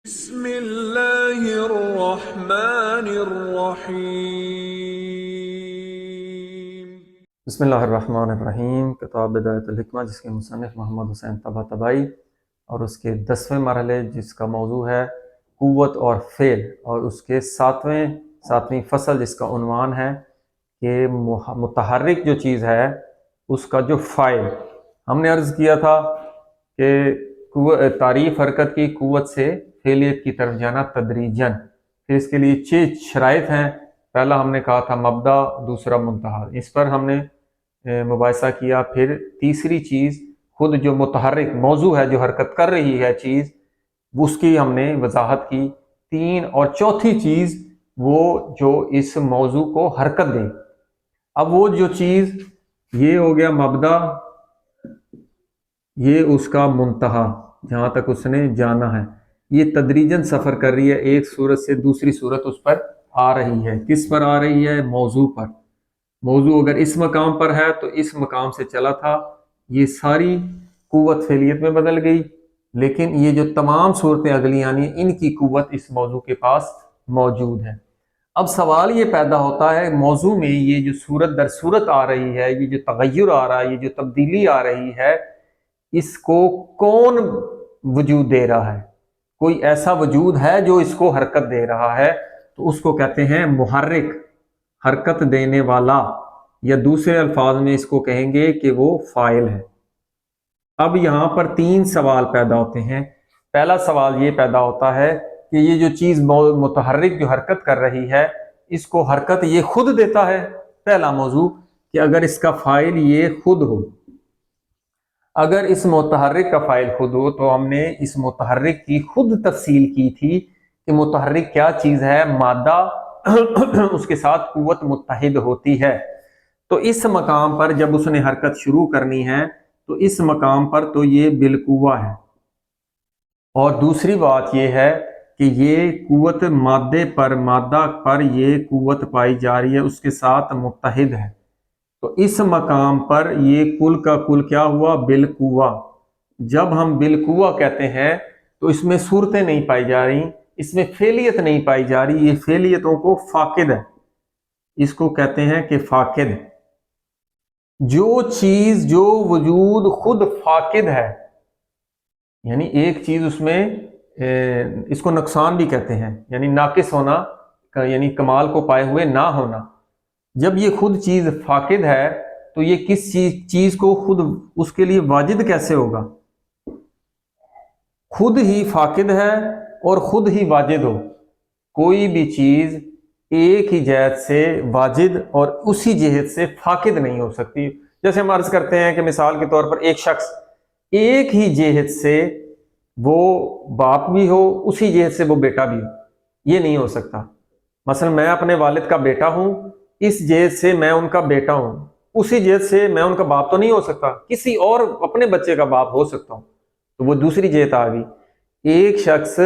بسم اللہ الرحمن الرحیم۔ بسم اللہ الرحمن الرحیم۔ کتاب بدایت الحکمہ جس کے مصنف محمد حسین طباطبائی، اور اس کے 10ویں مرحلے جس کا موضوع ہے قوت اور فعل، اور اس کے ساتویں فصل جس کا عنوان ہے کہ متحرک جو چیز ہے اس کا جو فاعل۔ ہم نے عرض کیا تھا کہ تعریف حرکت کی قوت سے فعلیت کی طرف جانا تدریجاً، پھر اس کے لیے 6 شرائط ہیں۔ پہلا ہم نے کہا تھا مبدا، دوسرا منتہا، اس پر ہم نے مباحثہ کیا۔ پھر تیسری چیز خود جو متحرک موضوع ہے، جو حرکت کر رہی ہے چیز، اس کی ہم نے وضاحت کی۔ اور چوتھی چیز وہ جو اس موضوع کو حرکت دے۔ اب وہ جو چیز، یہ ہو گیا مبدا، یہ اس کا منتہا جہاں تک اس نے جانا ہے۔ یہ تدریجاً سفر کر رہی ہے، ایک صورت سے دوسری صورت اس پر آ رہی ہے۔ کس پر آ رہی ہے؟ موضوع پر۔ موضوع اگر اس مقام پر ہے تو اس مقام سے چلا تھا، یہ ساری قوت فعلیت میں بدل گئی، لیکن یہ جو تمام صورتیں اگلی آنی، ان کی قوت اس موضوع کے پاس موجود ہے۔ اب سوال یہ پیدا ہوتا ہے، موضوع میں یہ جو صورت در صورت آ رہی ہے، یہ جو تغیر آ رہا ہے، یہ جو تبدیلی آ رہی ہے، اس کو کون وجود دے رہا ہے؟ کوئی ایسا وجود ہے جو اس کو حرکت دے رہا ہے، تو اس کو کہتے ہیں محرک، حرکت دینے والا، یا دوسرے الفاظ میں اس کو کہیں گے کہ وہ فاعل ہے۔ اب یہاں پر 3 سوال پیدا ہوتے ہیں۔ پہلا سوال یہ پیدا ہوتا ہے کہ یہ جو چیز متحرک جو حرکت کر رہی ہے، اس کو حرکت یہ خود دیتا ہے؟ پہلا موضوع کہ اگر اس کا فاعل یہ خود ہو، اگر اس متحرک کا فاعل خود ہو، تو ہم نے اس متحرک کی خود تفصیل کی تھی کہ متحرک کیا چیز ہے؟ مادہ اس کے ساتھ قوت متحد ہوتی ہے۔ تو اس مقام پر جب اس نے حرکت شروع کرنی ہے تو اس مقام پر تو یہ بالقوہ ہے۔ اور دوسری بات یہ ہے کہ یہ قوت مادہ پر یہ قوت پائی جا رہی ہے، اس کے ساتھ متحد ہے، تو اس مقام پر یہ کل کا کل کیا ہوا؟ بالقوہ۔ جب ہم بالقوہ کہتے ہیں تو اس میں صورتیں نہیں پائی جا رہی، اس میں فعلیت نہیں پائی جا رہی، یہ فعلیتوں کو فاقد ہے، اس کو کہتے ہیں کہ فاقد۔ جو چیز جو وجود خود فاقد ہے، یعنی ایک چیز اس میں اس کو نقصان بھی کہتے ہیں، یعنی ناقص ہونا، یعنی کمال کو پائے ہوئے نہ ہونا۔ جب یہ خود چیز فاقد ہے تو یہ کس چیز کو خود اس کے لیے واجد کیسے ہوگا؟ خود ہی فاقد ہے اور خود ہی واجد ہو، کوئی بھی چیز ایک ہی جہت سے واجد اور اسی جہت سے فاقد نہیں ہو سکتی۔ جیسے ہم عرض کرتے ہیں کہ مثال کے طور پر ایک شخص ایک ہی جہت سے وہ باپ بھی ہو، اسی جہت سے وہ بیٹا بھی ہو، یہ نہیں ہو سکتا۔ مثلا میں اپنے والد کا بیٹا ہوں، اس جہت سے میں ان کا بیٹا ہوں، اسی جہت سے میں ان کا باپ تو نہیں ہو سکتا، کسی اور اپنے بچے کا باپ ہو سکتا ہوں، تو وہ دوسری جہت آ گئی۔ ایک شخص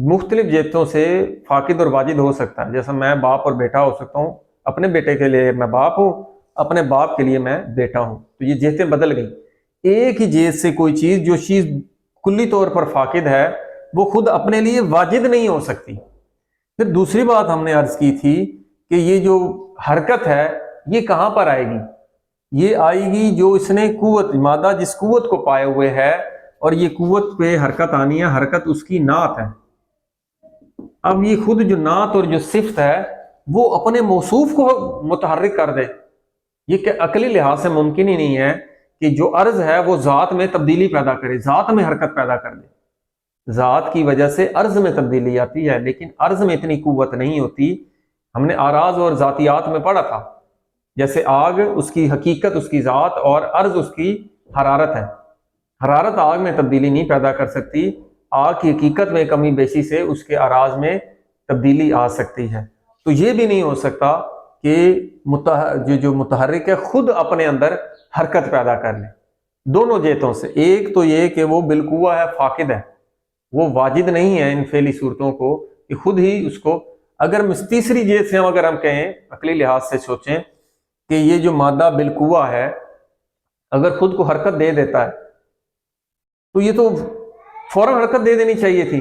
مختلف جہتوں سے فاقد اور واجد ہو سکتا ہے، جیسا میں باپ اور بیٹا ہو سکتا ہوں، اپنے بیٹے کے لیے میں باپ ہوں، اپنے باپ کے لیے میں بیٹا ہوں، تو یہ جہتیں بدل گئیں۔ ایک ہی جہت سے کوئی چیز جو چیز کلی طور پر فاقد ہے، وہ خود اپنے لیے واجد نہیں ہو سکتی۔ پھر دوسری بات ہم نے عرض کی تھی کہ یہ جو حرکت ہے یہ کہاں پر آئے گی؟ یہ آئے گی جو اس نے قوت، مادہ جس قوت کو پائے ہوئے ہے، اور یہ قوت پہ حرکت آنی ہے، حرکت اس کی نعت ہے۔ اب یہ خود جو نعت اور جو صفت ہے وہ اپنے موصوف کو متحرک کر دے، یہ کہ عقلی لحاظ سے ممکن ہی نہیں ہے کہ جو عرض ہے وہ ذات میں تبدیلی پیدا کرے، ذات میں حرکت پیدا کر دے۔ ذات کی وجہ سے عرض میں تبدیلی آتی ہے، لیکن عرض میں اتنی قوت نہیں ہوتی۔ ہم نے اعراض اور ذاتیات میں پڑھا تھا، جیسے آگ اس کی حقیقت، اس کی ذات، اور عرض اس کی حرارت ہے۔ حرارت آگ میں تبدیلی نہیں پیدا کر سکتی، آگ کی حقیقت میں کمی بیشی سے اس کے اعراض میں تبدیلی آ سکتی ہے۔ تو یہ بھی نہیں ہو سکتا کہ جو متحرک ہے خود اپنے اندر حرکت پیدا کر لے، دونوں جہتوں سے۔ ایک تو یہ کہ وہ بالقوہ ہے، فاقد ہے، وہ واجد نہیں ہے ان فعلی صورتوں کو کہ خود ہی اس کو۔ اگر تیسری جہت سے اگر ہم کہیں، عقلی لحاظ سے سوچیں کہ یہ جو مادہ بالقوہ ہے اگر خود کو حرکت دے دیتا ہے تو یہ تو فوراً حرکت دے دینی چاہیے تھی،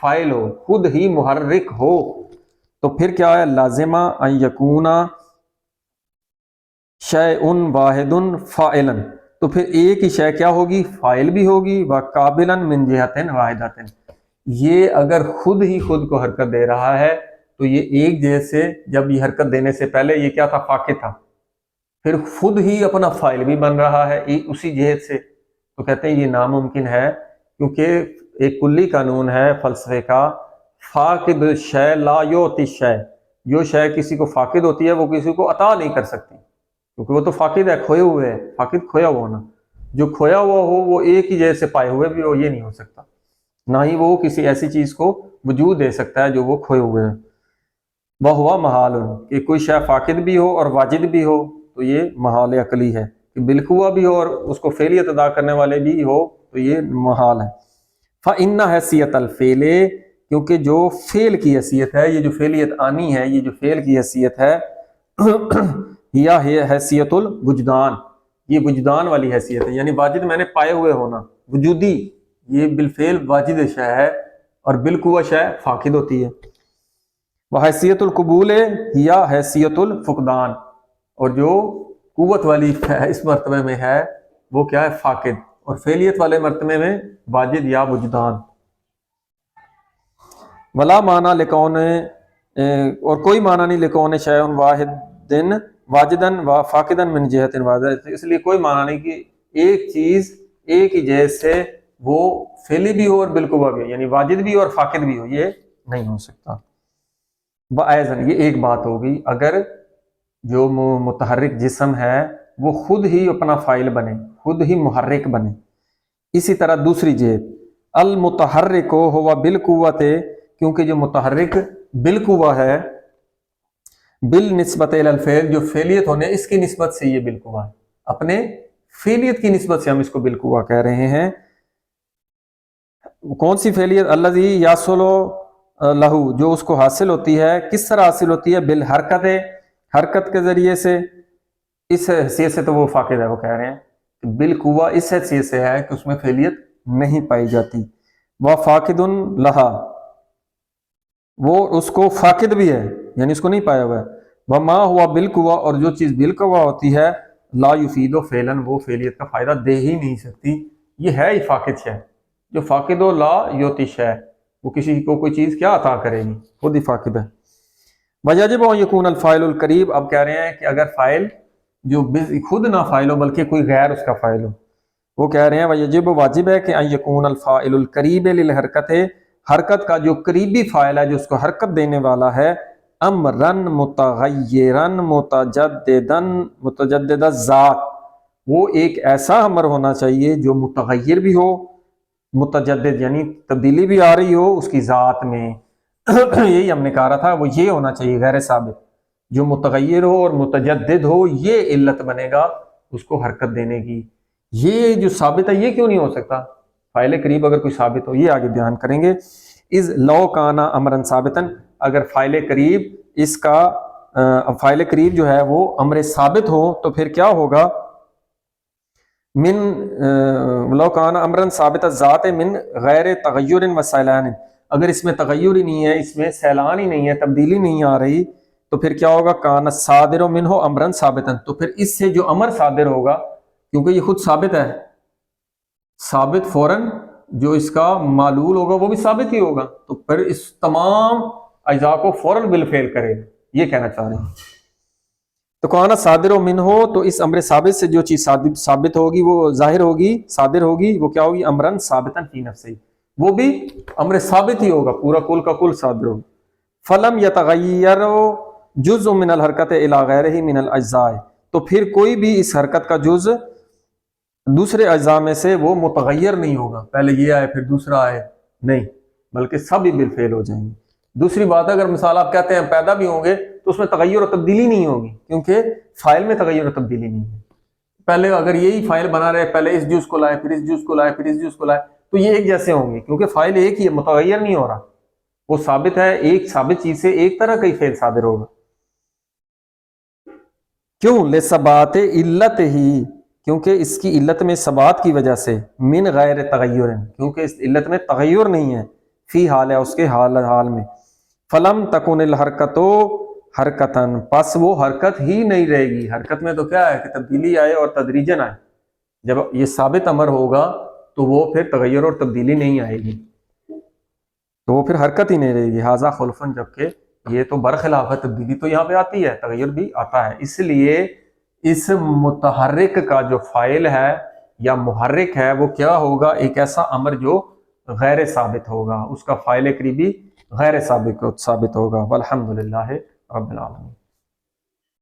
فائل ہو، خود ہی محرک ہو، تو پھر کیا ہے؟ لازمہ ان یکونا شیء واحد فاعلا، تو پھر ایک ہی شے کیا ہوگی؟ فائل بھی ہوگی، وقابلا من جہت واحدۃ، یہ اگر خود ہی خود کو حرکت دے رہا ہے تو یہ ایک جیسے، جب یہ حرکت دینے سے پہلے یہ کیا تھا؟ فاقد تھا، پھر خود ہی اپنا فائل بھی بن رہا ہے اسی جہت سے، تو کہتے ہیں یہ ناممکن ہے، کیونکہ ایک کلی قانون ہے فلسفے کا، فاقد شے لا یعطی شے، جو شے کسی کو فاقد ہوتی ہے وہ کسی کو عطا نہیں کر سکتی، کیونکہ وہ تو فاقد ہے، کھوئے ہوئے ہے، فاقد کھویا ہوا ہونا، جو کھویا ہوا ہو وہ ایک ہی جیسے پائے ہوئے بھی ہو، یہ نہیں ہو سکتا، نہ ہی وہ کسی ایسی چیز کو وجود دے سکتا ہے جو وہ کھوئے ہوئے ہیں۔ وَهُوَ مَحَالٌ، کہ کوئی شے فاقد بھی ہو اور واجد بھی ہو تو یہ محال عقلی ہے، کہ بالقوہ بھی ہو اور اس کو فعلیت ادا کرنے والے بھی ہو تو یہ محال ہے۔ فَإِنَّ حیثیت الفعل، کیونکہ جو فعل کی حیثیت ہے، یہ جو فعلیت آنی ہے، یہ جو فعل کی حیثیت ہے، یا حیثیت الوجدان، یہ وجدان والی حیثیت ہے، یعنی واجد میں نے پائے ہوئے ہونا، وجودی، یہ بالفعل واجد شے ہے اور بالقوہ شے فاقد ہوتی ہے۔ وہ حیثیت القبول یا حیثیت الفقدان، اور جو قوت والی اس مرتبے میں ہے وہ کیا ہے؟ فاقد، اور فعلیت والے مرتبے میں واجد یا وجدان۔ ولا معنی لکون، اور کوئی معنی نہیں لکون شیء واحد واجدن و فاقدن من جہت واحدۃ، اس لیے کوئی معنی نہیں کہ ایک چیز ایک ہی جہت سے وہ فعلی بھی ہو اور بالقوہ بھی ہو، یعنی واجد بھی ہو اور فاقد بھی ہو، یہ نہیں ہو سکتا۔ بأذن، یہ ایک بات ہوگی، اگر جو متحرک جسم ہے وہ خود ہی اپنا فاعل بنے، خود ہی محرک بنے۔ اسی طرح دوسری جہت، المتحرک ہوا بالقوت، کیونکہ جو متحرک بالقوہ ہے، بالنسبت الی الفعل، جو فعلیت ہونے اس کی نسبت سے یہ بالقوہ ہے، اپنے فعلیت کی نسبت سے ہم اس کو بالقوہ کہہ رہے ہیں۔ کون سی فعلیت؟ الذی یحصل لہو، جو اس کو حاصل ہوتی ہے، کس طرح حاصل ہوتی ہے؟ بالحرکت، حرکت کے ذریعے سے، اس حیثیت سے تو وہ فاقد ہے، وہ کہہ رہے ہیں کہ بالقوہ اس حیثیت سے ہے کہ اس میں فعلیت نہیں پائی جاتی۔ وہ فاقد لہا، وہ اس کو فاقد بھی ہے، یعنی اس کو نہیں پایا ہوا ہے۔ وما ہوا بالقوہ، اور جو چیز بالقوہ ہوتی ہے، لا یفید فعلاً، وہ فعلیت کا فائدہ دے ہی نہیں سکتی، یہ ہے ہی فاقد شے، جو فاقد و لا یعطی شے، وہ کسی کو کوئی چیز کیا عطا کرے گی، خود ہی فاقد ہے۔ وَيَجِبُ أَن يَكُونَ الْفَاعِلُ الْقَرِيبُ، اب کہہ رہے ہیں کہ اگر فاعل جو خود نہ فاعل ہو بلکہ کوئی غیر اس کا فاعل ہو، وہ کہہ رہے ہیں وَيَجِبُ، واجب ہے کہ أَن يَكُونَ الْفَاعِلُ الْقَرِيبُ لِلْحَرْكَةِ، حرکت کا جو قریبی فاعل ہے، جو اس کو حرکت دینے والا ہے، امرن متغیرن متجدد الذات، وہ ایک ایسا امر ہونا چاہیے جو متغیر بھی ہو، متجدد یعنی تبدیلی بھی آ رہی ہو اس کی ذات میں، یہی ہم نے کہا رہا تھا، وہ یہ ہونا چاہیے غیر ثابت، جو متغیر ہو اور متجدد ہو، یہ علت بنے گا اس کو حرکت دینے کی۔ یہ جو ثابت ہے یہ کیوں نہیں ہو سکتا؟ فاعل قریب اگر کوئی ثابت ہو، یہ آگے بیان کریں گے۔ از لو کانا امرن ثابتن، اگر فاعل قریب اس کا فاعل قریب جو ہے وہ امر ثابت ہو تو پھر کیا ہوگا؟ من لو کانا امرن ثابت الذات من غیر تغیر و سیلان، اگر اس میں تغیر ہی نہیں ہے، اس میں سیلان ہی نہیں ہے، تبدیلی نہیں آ رہی، تو پھر کیا ہوگا؟ کان صادر منہ امرن ثابتن، تو پھر اس سے جو امر صادر ہوگا، کیونکہ یہ خود ثابت ہے، ثابت فوراً جو اس کا معلول ہوگا وہ بھی ثابت ہی ہوگا، تو پھر اس تمام اجزاء کو فوراً بالفعل کرے گا، یہ کہنا چاہ رہے ہیں۔ تو کانا صادر و من ہو، تو اس امر ثابت سے جو چیز ثابت ہوگی، وہ ظاہر ہوگی، صادر ہوگی، وہ کیا ہوگی؟ امرن ثابتن فی نفسہ، وہ بھی امر ثابت ہی ہوگا، پورا کل کا کل صادر ہوگا۔ فلم یتغیر جزء من الحرکت الی غیرہ من الاجزاء، تو پھر کوئی بھی اس حرکت کا جز دوسرے اجزاء میں سے وہ متغیر نہیں ہوگا، پہلے یہ آئے پھر دوسرا آئے، نہیں، بلکہ سب ہی بالفعل ہو جائیں گے۔ دوسری بات ہے، اگر مثال آپ کہتے ہیں پیدا بھی ہوں گے تو اس میں تغیر و تبدیلی نہیں ہوگی، کیونکہ فاعل میں تغیر و تبدیلی نہیں ہے۔ پہلے اگر یہی فاعل بنا رہے، پہلے اس جز کو لائے، پھر اس جز کو لائے، پھر اس جز کو لائے، تو یہ ایک جیسے ہوں گے، کیونکہ فاعل ایک ہی ہے، متغیر نہیں ہو رہا، وہ ثابت ہے، ایک ثابت چیز سے ایک طرح کا ہی فعل صادر ہوگا۔ کیوں؟ لثبات علت ہی، کیونکہ اس کی علت میں ثبات کی وجہ سے، من غیر تغیر، کیونکہ اس علت میں تغیر نہیں ہے، فی حال ہے اس کے حال میں. فلم تکن الحرکتو حرکتن، پس وہ حرکت ہی نہیں رہے گی. حرکت میں تو کیا ہے کہ تبدیلی آئے اور تدریجن آئے. جب یہ ثابت امر ہوگا تو وہ پھر تغیر اور تبدیلی نہیں آئے گی، تو وہ پھر حرکت ہی نہیں رہے گی. ھذا خلفن، جبکہ یہ تو برخلاف ہے، تبدیلی تو یہاں پہ آتی ہے، تغیر بھی آتا ہے. اس لیے اس متحرک کا جو فاعل ہے یا محرک ہے وہ کیا ہوگا؟ ایک ایسا امر جو غیر ثابت ہوگا، اس کا فاعل قریبی غیر ثابت ہوگا. والحمدللہ رب العالمین.